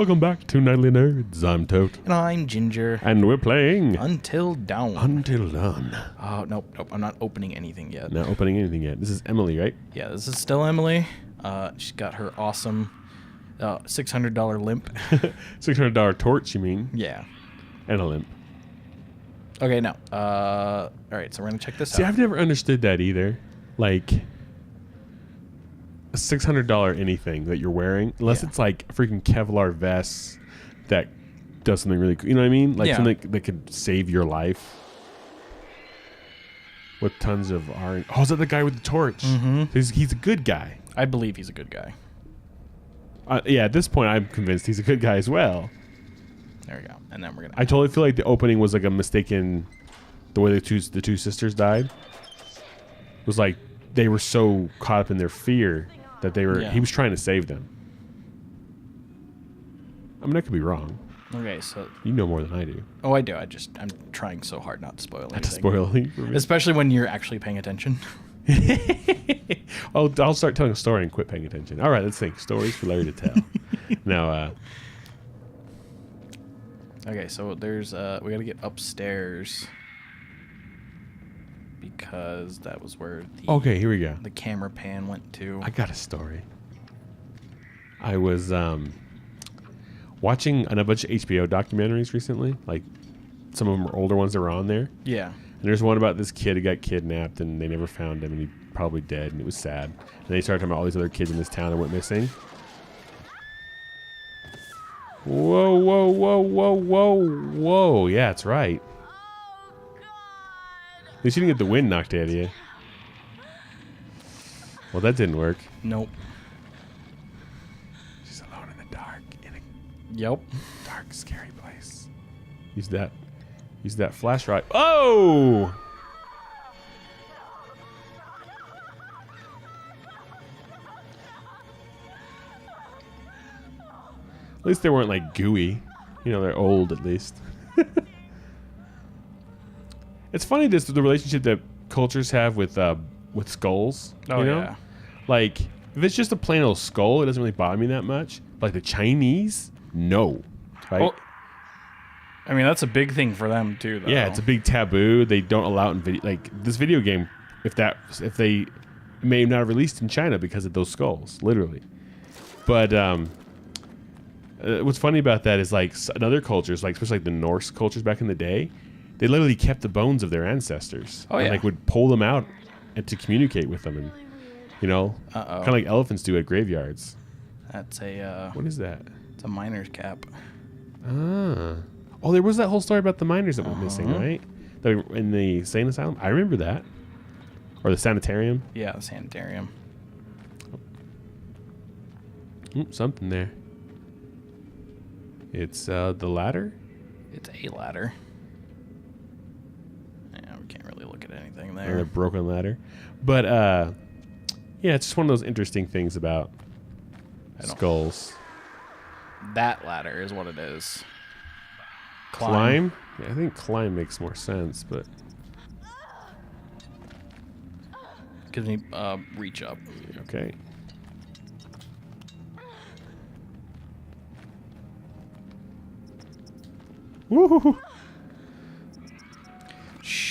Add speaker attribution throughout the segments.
Speaker 1: Welcome back to Nightly Nerds. I'm Tote.
Speaker 2: And I'm Ginger.
Speaker 1: And we're playing
Speaker 2: Until Dawn.
Speaker 1: Until Dawn.
Speaker 2: Oh, nope. I'm not opening anything yet.
Speaker 1: Not opening anything yet. This is Emily, right?
Speaker 2: Yeah, this is still Emily. She's got her awesome $600 limp.
Speaker 1: $600 torch, you mean?
Speaker 2: Yeah.
Speaker 1: And a limp.
Speaker 2: Okay, now. All right, so we're going to check this out.
Speaker 1: See, I've never understood that either. Like, a $600 anything that you're wearing, unless it's like a freaking Kevlar vest that does something really cool. You know what I mean? Like something that could save your life. With tons of iron. Oh, is that the guy with the torch?
Speaker 2: Mm-hmm.
Speaker 1: He's a good guy.
Speaker 2: I believe he's a good guy.
Speaker 1: Yeah, at this point, I'm convinced he's a good guy as well.
Speaker 2: There we go. And then we're going to...
Speaker 1: I totally feel like the opening was like a mistaken... The way the two sisters died. It was like they were so caught up in their fear that they were... He was trying to save them. I mean, I could be wrong.
Speaker 2: Okay, so...
Speaker 1: You know more than I do.
Speaker 2: Oh, I do. I'm trying so hard not to spoil anything.
Speaker 1: Not to spoil anything for me.
Speaker 2: Especially when you're actually paying attention.
Speaker 1: I'll start telling a story and quit paying attention. All right, let's think. Stories for Larry to tell. Now,
Speaker 2: okay, so there's we gotta get upstairs because that was where
Speaker 1: okay, here we go.
Speaker 2: The camera pan went to.
Speaker 1: I got a story. I was watching a bunch of HBO documentaries recently. Like some of them are older ones that were on there.
Speaker 2: Yeah.
Speaker 1: And there's one about this kid who got kidnapped and they never found him and he's probably dead and it was sad. And they started talking about all these other kids in this town that went missing. Whoa, whoa, whoa, whoa, whoa, whoa. Yeah, that's right. At least you didn't get the wind knocked out of you. Well, that didn't work.
Speaker 2: Nope.
Speaker 1: She's alone in the dark in a
Speaker 2: Yep.
Speaker 1: dark, scary place. Use that flashlight. Oh! At least they weren't like gooey. You know, they're old at least. It's funny the relationship that cultures have with skulls.
Speaker 2: Oh,
Speaker 1: you know?
Speaker 2: yeah.
Speaker 1: Like, if it's just a plain old skull, it doesn't really bother me that much. But like the Chinese, no. Right?
Speaker 2: Well, I mean, that's a big thing for them too, though.
Speaker 1: Yeah, it's a big taboo. They don't allow it in video. Like this video game, if they may not have released in China because of those skulls, literally. But what's funny about that is like in other cultures, like especially like the Norse cultures back in the day, they literally kept the bones of their ancestors.
Speaker 2: Oh,
Speaker 1: and like would pull them out and to communicate with them, and you know, kind of like elephants do at graveyards.
Speaker 2: That's a.
Speaker 1: What is that?
Speaker 2: It's a miner's cap.
Speaker 1: Ah. Oh, there was that whole story about the miners that went missing, right? They were in the insane asylum. I remember that. Or the sanitarium.
Speaker 2: Yeah, the sanitarium.
Speaker 1: Something there. It's the ladder.
Speaker 2: It's a ladder. Yeah, we can't really look at anything there.
Speaker 1: Or the broken ladder. But yeah, it's just one of those interesting things about skulls.
Speaker 2: That ladder is what it is.
Speaker 1: Climb? Yeah, I think climb makes more sense, but
Speaker 2: gives me reach up.
Speaker 1: Okay. Woo!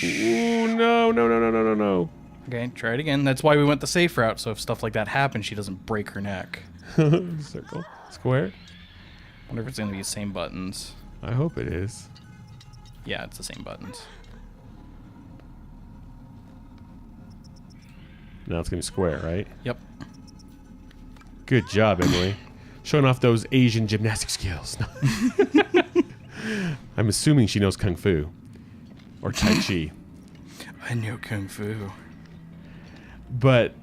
Speaker 1: Ooh, no.
Speaker 2: Okay, try it again. That's why we went the safe route, so if stuff like that happens, she doesn't break her neck.
Speaker 1: Circle. Square.
Speaker 2: Wonder if it's going to be the same buttons.
Speaker 1: I hope it is.
Speaker 2: Yeah, it's the same buttons.
Speaker 1: Now it's going to be square, right?
Speaker 2: Yep.
Speaker 1: Good job, Emily. Showing off those Asian gymnastic skills. I'm assuming she knows Kung Fu. Or Tai Chi.
Speaker 2: I know Kung Fu.
Speaker 1: But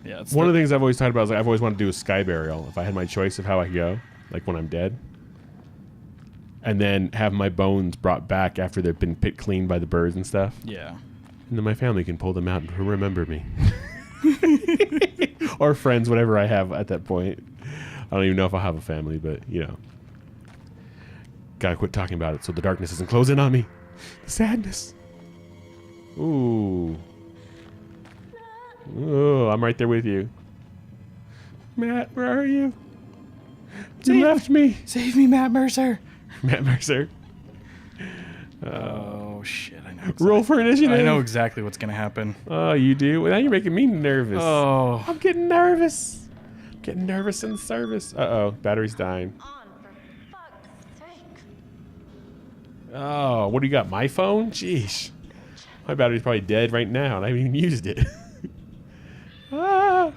Speaker 2: yeah, it's
Speaker 1: one of the things I've always talked about is like I've always wanted to do a sky burial if I had my choice of how I go, like when I'm dead. And then have my bones brought back after they've been pit cleaned by the birds and stuff.
Speaker 2: Yeah.
Speaker 1: And then my family can pull them out and remember me. Or friends, whatever I have at that point. I don't even know if I'll have a family, but, you know. Gotta quit talking about it so the darkness doesn't close in on me. The sadness. Ooh. Oh, I'm right there with you. Matt, where are you? You left me.
Speaker 2: Save me, Matt Mercer.
Speaker 1: Matt Mercer.
Speaker 2: Oh shit! I know.
Speaker 1: Roll for initiative.
Speaker 2: I know exactly what's gonna happen.
Speaker 1: Oh, you do? Well, now you're making me nervous.
Speaker 2: Oh,
Speaker 1: I'm getting nervous. Getting nervous in the service. Uh-oh, battery's dying. Oh, what do you got? My phone? Jeez. My battery's probably dead right now, and I haven't even used it. Ah.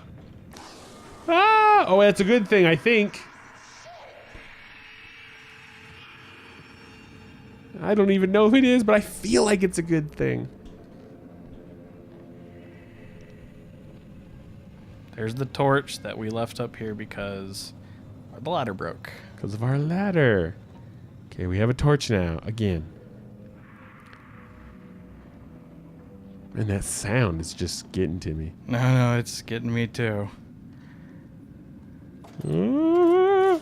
Speaker 1: Ah. Oh, that's a good thing, I think. I don't even know if it is, but I feel like it's a good thing.
Speaker 2: there's the torch that we left up here because the ladder broke.
Speaker 1: Because of our ladder. Okay, we have a torch now, again. And that sound is just getting to me.
Speaker 2: No, it's getting me too.
Speaker 1: Ah.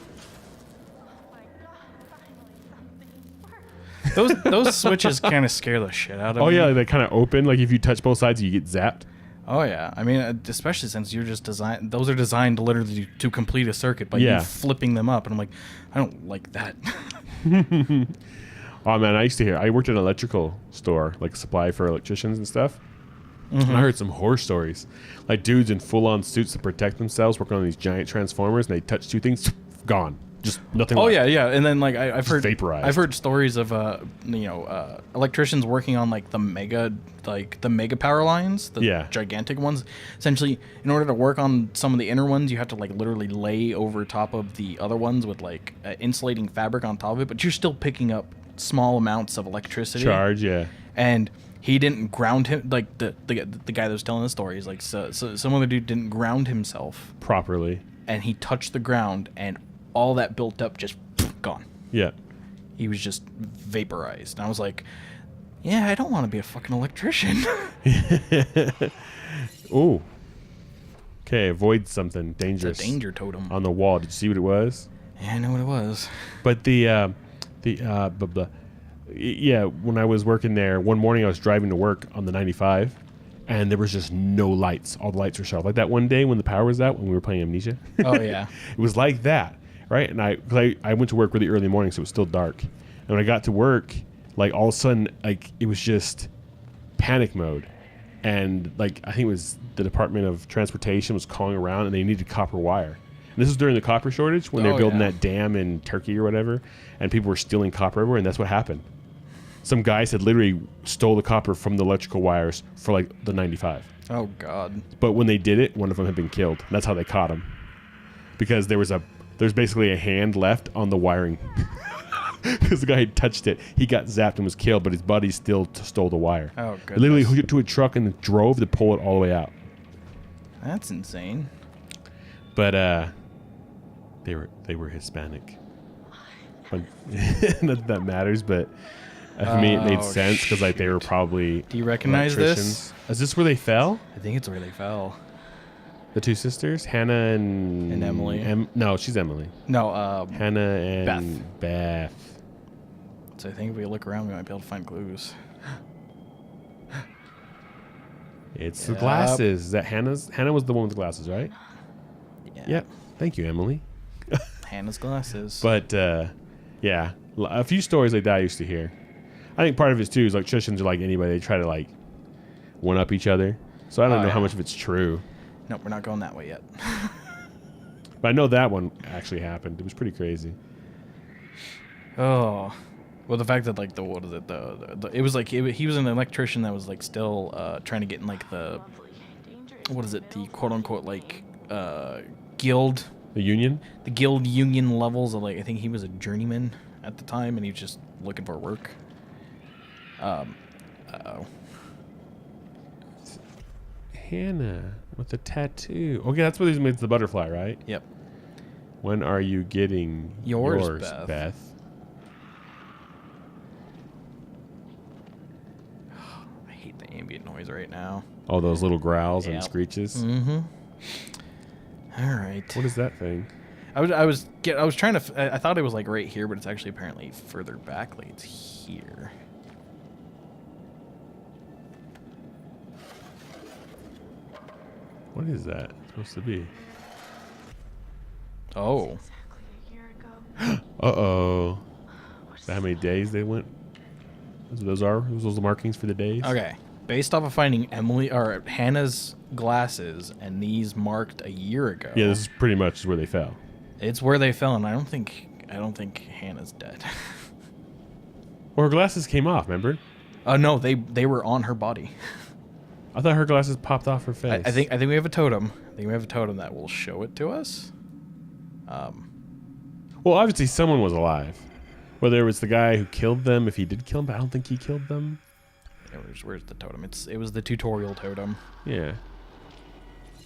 Speaker 2: Those switches kind of scare the shit out of me.
Speaker 1: Oh yeah, they kind of open. Like if you touch both sides, you get zapped.
Speaker 2: Oh yeah, I mean, especially since you're just designed. Those are designed literally to complete a circuit by you flipping them up, and I'm like, I don't like that.
Speaker 1: Oh man, I worked at an electrical store, like supply for electricians and stuff. And I heard some horror stories, like dudes in full-on suits to protect themselves, working on these giant transformers, and they touch two things, gone, just nothing.
Speaker 2: Oh
Speaker 1: left.
Speaker 2: yeah, and then like I've heard
Speaker 1: vaporized.
Speaker 2: I've heard stories of electricians working on like the mega power lines, the gigantic ones. Essentially, in order to work on some of the inner ones, you have to like literally lay over top of the other ones with like insulating fabric on top of it, but you're still picking up small amounts of electricity.
Speaker 1: Charge, yeah.
Speaker 2: And he didn't ground him, like the guy that was telling the story. He's like, so some other dude didn't ground himself
Speaker 1: properly,
Speaker 2: and he touched the ground, and all that built up just gone.
Speaker 1: Yeah.
Speaker 2: He was just vaporized. And I was like, yeah, I don't want to be a fucking electrician.
Speaker 1: Ooh. Okay, avoid something dangerous.
Speaker 2: It's a danger totem
Speaker 1: on the wall. Did you see what it was?
Speaker 2: Yeah, I know what it was.
Speaker 1: But yeah, when I was working there, one morning I was driving to work on the 95, and there was just no lights. All the lights were shut off. Like that one day when the power was out when we were playing Amnesia.
Speaker 2: Oh, yeah.
Speaker 1: It was like that, right? And I went to work really early in the morning, so it was still dark. And when I got to work, like all of a sudden, like it was just panic mode. And like I think it was the Department of Transportation was calling around, and they needed copper wire. And this was during the copper shortage when they were building that dam in Turkey or whatever, and people were stealing copper everywhere, and that's what happened. Some guys had literally stole the copper from the electrical wires for like the 95.
Speaker 2: Oh God!
Speaker 1: But when they did it, one of them had been killed. And that's how they caught him, because there's basically a hand left on the wiring. Because the guy had touched it, he got zapped and was killed, but his buddy still stole the wire.
Speaker 2: Oh, goodness.
Speaker 1: Literally hooked it to a truck and drove to pull it all the way out.
Speaker 2: That's insane.
Speaker 1: But they were Hispanic. But not that that matters, but for me it made sense because like they were probably.
Speaker 2: Do you recognize this?
Speaker 1: Is this where they fell?
Speaker 2: I think it's where they fell.
Speaker 1: The two sisters, Hannah and
Speaker 2: Emily.
Speaker 1: No, she's Emily.
Speaker 2: No,
Speaker 1: Hannah and Beth.
Speaker 2: So I think if we look around, we might be able to find clues.
Speaker 1: It's the glasses. Is that Hannah's? Hannah was the one with the glasses, right?
Speaker 2: Yeah.
Speaker 1: Yep. Thank you, Emily.
Speaker 2: Hannah's glasses.
Speaker 1: But yeah, a few stories like that I used to hear. I think part of it too is electricians are like anybody. They try to like one up each other. So I don't know how much of it's true.
Speaker 2: Nope, we're not going that way yet.
Speaker 1: But I know that one actually happened. It was pretty crazy.
Speaker 2: Oh, well, the fact that like what is it? It was like he was an electrician that was like still trying to get in like the what is it? The quote unquote like guild.
Speaker 1: The union. The
Speaker 2: guild union levels of like I think he was a journeyman at the time and he was just looking for work. Uh-oh.
Speaker 1: Hannah with the tattoo. Okay, that's what he's made the butterfly, right?
Speaker 2: Yep.
Speaker 1: When are you getting yours, Beth?
Speaker 2: I hate the ambient noise right now.
Speaker 1: All those little growls and screeches.
Speaker 2: Mm-hmm. All right.
Speaker 1: What is that thing?
Speaker 2: I was trying to. I thought it was like right here, but it's actually apparently further back. Like it's here.
Speaker 1: What is that supposed to be?
Speaker 2: Oh.
Speaker 3: Exactly a year ago.
Speaker 1: Uh-oh. Is that how many days they went? Those are the markings for the days?
Speaker 2: Okay. Based off of finding Hannah's glasses and these marked a year ago.
Speaker 1: Yeah, this is pretty much where they fell.
Speaker 2: It's where they fell, and I don't think Hannah's dead.
Speaker 1: Well, her glasses came off, remember?
Speaker 2: No, they were on her body.
Speaker 1: I thought her glasses popped off her face.
Speaker 2: I think we have a totem. I think we have a totem that will show it to us.
Speaker 1: Well, obviously someone was alive. Whether it was the guy who killed them, if he did kill them, but I don't think he killed them.
Speaker 2: Where's the totem? It was the tutorial totem.
Speaker 1: Yeah.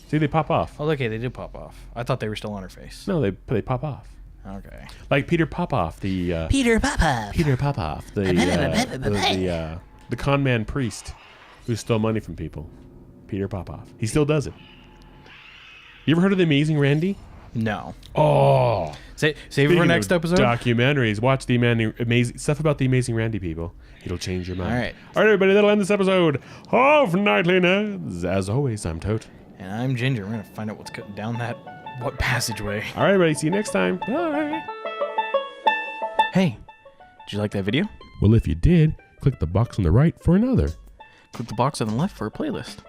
Speaker 1: See, they pop off.
Speaker 2: Oh, okay, they did pop off. I thought they were still on her face.
Speaker 1: No, they pop off.
Speaker 2: Okay.
Speaker 1: Like Peter Popoff, the
Speaker 4: Peter Popoff.
Speaker 1: Peter Popoff, the con man priest who stole money from people. Peter Popoff. He still does it. You ever heard of The Amazing Randy?
Speaker 2: No.
Speaker 1: Oh.
Speaker 2: Save it for next episode.
Speaker 1: Documentaries. Watch the amazing stuff about the Amazing Randy people. It'll change your mind.
Speaker 2: All right.
Speaker 1: All right, everybody. That'll end this episode of Nightly Nerds. As always, I'm Tote.
Speaker 2: And I'm Ginger. We're gonna find out what's down what passageway.
Speaker 1: All right, everybody. See you next time. Bye.
Speaker 2: Hey, did you like that video?
Speaker 1: Well, if you did, click the box on the right for another.
Speaker 2: Click the box on the left for a playlist.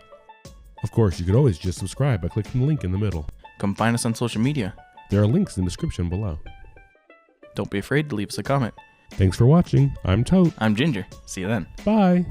Speaker 1: Of course, you could always just subscribe by clicking the link in the middle.
Speaker 2: Come find us on social media.
Speaker 1: There are links in the description below.
Speaker 2: Don't be afraid to leave us a comment.
Speaker 1: Thanks for watching. I'm Tote.
Speaker 2: I'm Ginger. See you then.
Speaker 1: Bye.